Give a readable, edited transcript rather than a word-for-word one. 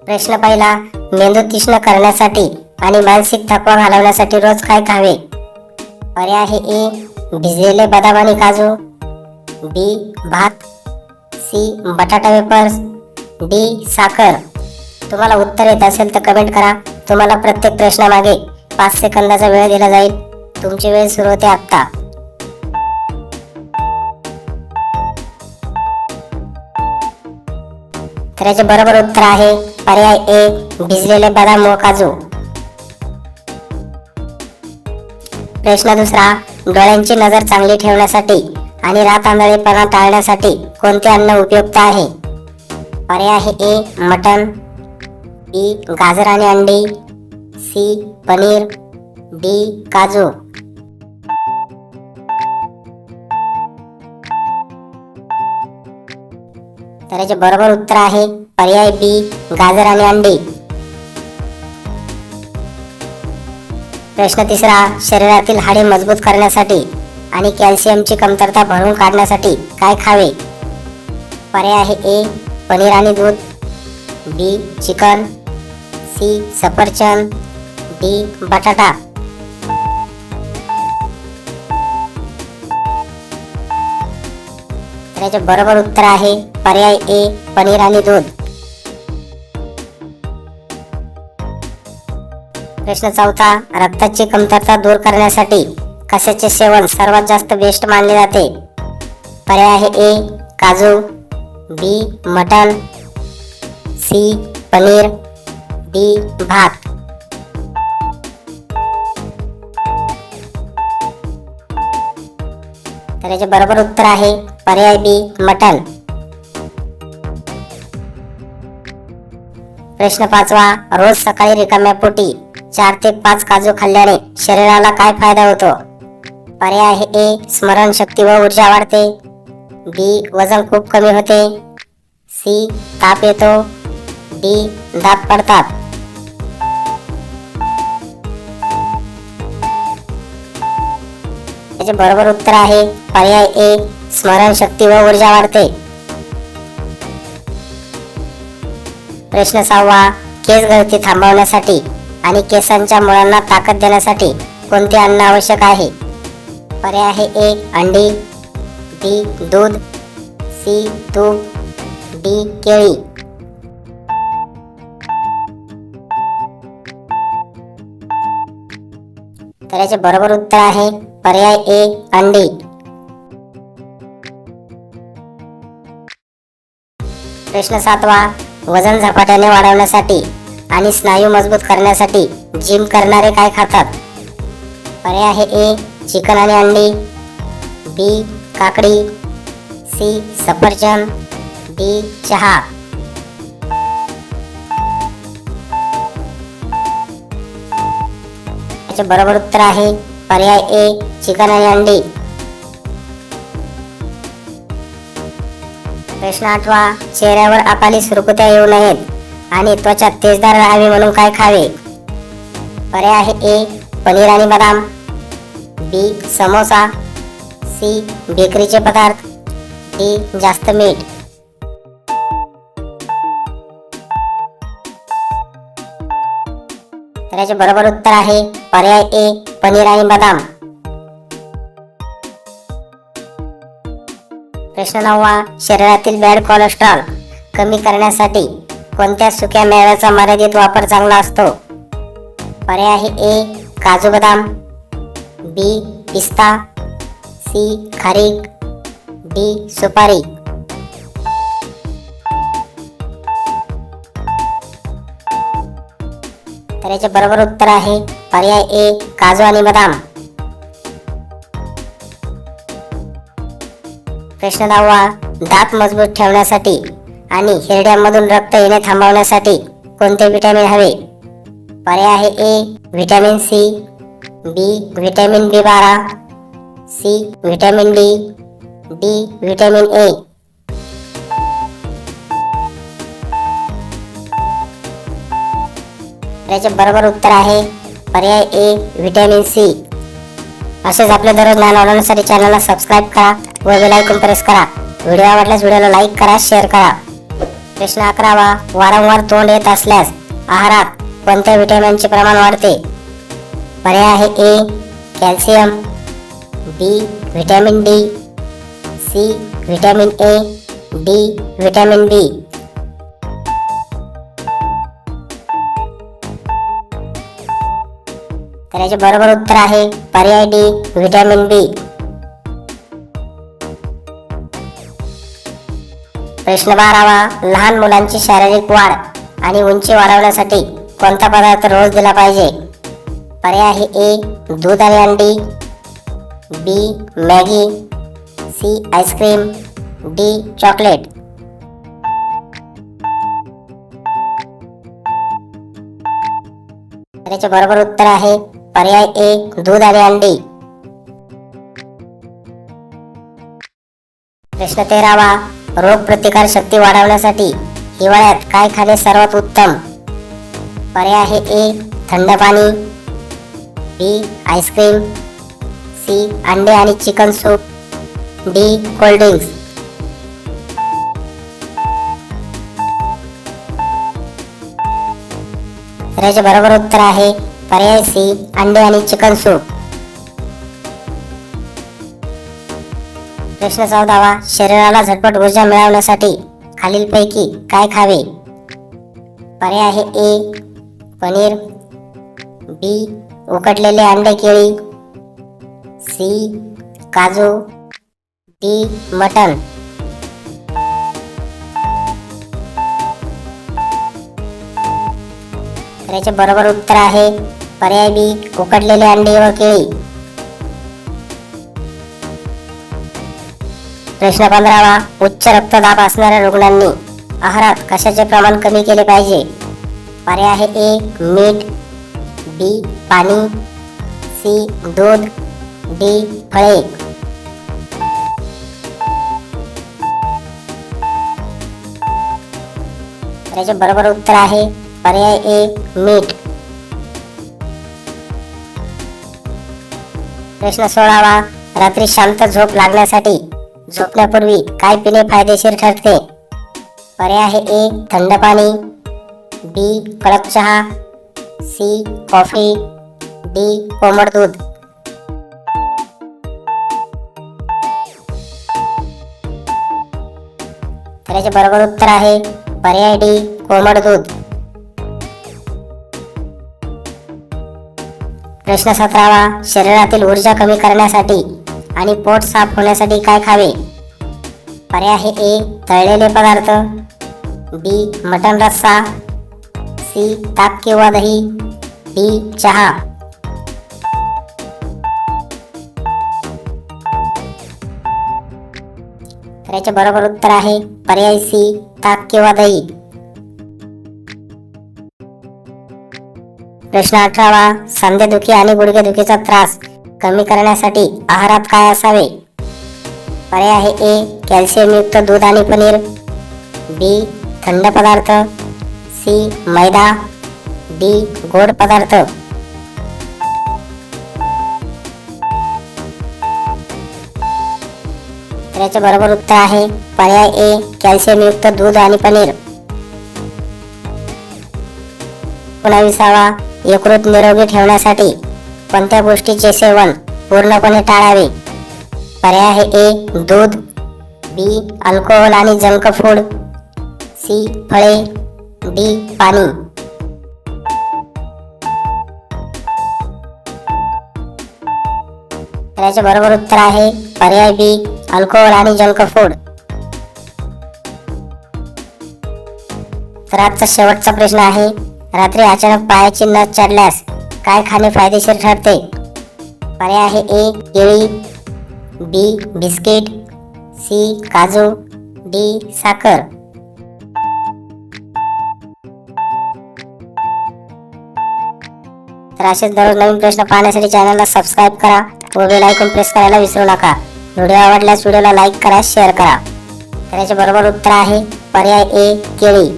प्रश्न पहिला, मेंदू तीक्ष्ण करण्यासाठी आणि मानसिक थकवा घालवण्यासाठी रोज काय खावे? पर्याय आहे ए भिजलेले बदाम आणि काजू, बी भात, सी बटाटा वेपर्स, डी साखर. तुम्हाला उत्तर येत असेल तर कमेंट करा. तुम्हाला प्रत्येक प्रश्नामागे 5 सेकंदाचा वेळ दिला जाईल. तुमची वेळ सुरू होते आता. तर याचे बरोबर उत्तर आहे पर्याय ए भिजलेले बदाम व काजू. प्रश्न दुसरा, डोळ्यांची नजर चांगली ठेवण्यासाठी आणि रात आंधळेपणा टाळण्यासाठी कोणते अन्न उपयुक्त आहे? पर्याय आहे ए मटण, बी गाजर आणि अंडी, सी पनीर, डी काजू. तर याचे बरोबर उत्तर आहे पर्याय बी गाजर आणि अंडी. प्रश्न तिसरा, शरीरातील हाडे मजबूत करण्यासाठी आणि कॅल्शियमची कमतरता भरून काढण्यासाठी काय खावे? पर्याय आहे ए पनीर आणि दूध, बी चिकन, सी सफरचंद, डी बटाटा. तर याचे बरोबर उत्तर आहे पर्याय ए पनीर आणि दूध. प्रश्न चौथा, रक्ताची कमतरता दूर करण्यासाठी कशाचे सेवन सर्वात जास्त बेस्ट मानले जाते? पर्याय आहे ए काजू, बी मटण, सी पनीर, डी भात. तर याचे बरोबर उत्तर आहे पर्याय बी मटण. प्रश्न पाचवा, रोज सकाळी रिकाम्या पोटी 4 ते 5 काजू खाल्ल्याने शरीराला काय फायदा होतो? पर्याय आहे ए स्मरणशक्ती व ऊर्जा वाढते, बी वजन खूप कमी होते, सी ताप येतो, डी दात पडतात. याचे बरोबर उत्तर आहे पर्याय ए स्मरणशक्ती व ऊर्जा वाढते. प्रश्न 6वा, केस गळती थांबवण्यासाठी आणि केसांच्या मुळांना ताकद देण्यासाठी कोणते अन्न आवश्यक आहे? पर्याय आहे ए अंडी, बी दूध, सी तूप, डी केळी. तर याचे बरोबर उत्तर आहे पर्याय ए अंडी. प्रश्न 7वा, वजन झपाट्याने वाढवण्यासाठी आणि स्नायू मजबूत करण्यासाठी जिम करणारे काय खातात? पर्याय आहे ए चिकन आणि अंडी, बी काकडी, सी सफरचंद, डी चहा. याचे बरोबर उत्तर आहे पर्याय ए चिकन आणि अंडी. प्रश्न 8वा, चेहऱ्यावर अकाली सुरकुत्या येऊ नयेत आणि त्वचा तेजदार राहावी म्हणून काय खावे? पर्याय आहे ए पनीर आणि बदाम, बी समोसा, सी बेकरीचे पदार्थ, डी जास्त मीठ. तर याचे बरोबर उत्तर आहे पर्याय ए पनीर आणि बदाम. प्रश्न 9वा, शरीरातील बॅड कोलेस्ट्रॉल कमी करण्यासाठी कोणत्या सुक्या मेव्याचा मर्यादित वापर चांगला असतो? पर्याय आहे ए काजू बदाम, बी पिस्ता, सी खारीक, डी सुपारी. तर याचे बरोबर उत्तर आहे पर्याय ए काजू आणि बदाम. प्रश्न 10वा, दात मजबूत ठेवण्यासाठी आणि हिरड्यांमधून रक्त येणे थांबवण्यासाठी कोणते विटॅमिन हवे? पर्याय आहे A vitamin C, B vitamin B12, C vitamin D, D vitamin A. याचे बरोबर उत्तर आहे पर्याय ए व्हिटॅमिन सी. असेच आपले दररोज ज्ञान वाढवण्यासाठी चॅनलला सबस्क्राईब करा व बेल आयकॉन प्रेस करा. व्हिडिओ आवडल्यास व्हिडिओला लाईक करा, शेअर करा. प्रश्न 11वा, वारंवार तोंड येत असल्यास आहारात कोणत्या व्हिटॅमिनचे प्रमाण वाढते? पर्याय आहे A calcium, B vitamin D, C vitamin A, D vitamin B. तर याचे बरोबर उत्तर आहे पर्याय डी व्हिटॅमिन बी. प्रश्न 12वा, लहान मुलांची शारीरिक वाढ आणि उंची वाढवण्यासाठी कोणता पदार्थ रोज दिला पाहिजे? पर्याय आहे ए दूध आणि अंडी, B Maggi, C ice cream, D chocolate. याचे बरोबर उत्तर आहे पर्याय ए दूध आणि अंडी. प्रश्न 13वा, रोग प्रतिकार शक्ती वाढवण्यासाठी हिवाळ्यात काय खाणे सर्वात उत्तम? पर्याय आहे ए थंड पाणी, बी आईस्क्रीम, सी अंडे आणि chicken soup, D cold drinks. तर याचे बरोबर उत्तर आहे पर्याय सी अंडे आणि चिकन सूप. प्रश्न 14वा, शरीराला झटपट ऊर्जा मिळवण्यासाठी खालीलपैकी काय खावे? पर्याय आहे ए पनीर, बी उकडलेले अंडे केळी, सी काजू, डी मटन. तर याचे बरोबर उत्तर आहे पर्याय बी उकडलेले अंडे व केळी. प्रश्न 15वा, उच्च रक्तदाब असणाऱ्या रुग्णांनी आहारात कशाचे प्रमाण कमी केले पाहिजे? पर्याय आहे ए मीठ, बी पाणी, सी दूध, डी फळे. याचे बरोबर उत्तर आहे पर्याय ए मीठ. प्रश्न 16वा, रात्री शांत झोप लागण्यासाठी झोपण्यापूर्वी काय पिणे फायदेशीर ठरते? पर्याय आहे ए थंड पाणी, बी कडक चहा, सी कॉफी, डी कोमट दूध. तर याचे बरोबर उत्तर आहे पर्याय डी कोमट दूध. प्रश्न 17वा, शरीरातील ऊर्जा कमी करण्यासाठी आणि पोट साफ होण्यासाठी काय खावे? पर्याय आहे ए तळलेले पदार्थ, बी मटण रस्सा, सी ताक किंवा दही, डी चहा. तर याचे बरोबर उत्तर आहे पर्याय सी ताक किंवा दही. प्रश्न 18वा, सांधेदुखी आणि गुडघेदुखीचा त्रास कमी करण्यासाठी आहारात काय असावे? पर्याय आहे ए कॅल्शियम युक्त दूध आणि पनीर, बी थंड पदार्थ, सी मैदा, डी गोड पदार्थ. तर याचे बरोबर उत्तर आहे पर्याय ए कॅल्शियम युक्त दूध आणि पनीर. 19वा, यकृत निरोगी ठेवण्यासाठी कोणत्या गोष्टीचे सेवन पूर्णपणे टाळावे? पर्याय आहे ए दूध, बी अल्कोहोल आणि जंक फूड, सी फळे, डी पाणी. तर याचे बरोबर उत्तर आहे पर्याय बी अल्कोहोल आणि जंक फूड. तर आजचा शेवटचा प्रश्न आहे, रात्री अचानक पायाची नस चढल्यास काय खाणे फायदेशीर ठरते? पर्याय आहे ए केळी, बी बिस्किट, सी काजू, डी साखर. तर असेच दररोज नवीन प्रश्न पाहण्यासाठी चॅनलला सबस्क्राईब करा व बेल आयकॉन प्रेस करायला विसरू नका. व्हिडिओ आवडल्यास व्हिडिओला लाईक करा, शेअर करा. तर याचे बरोबर उत्तर आहे पर्याय ए केळी.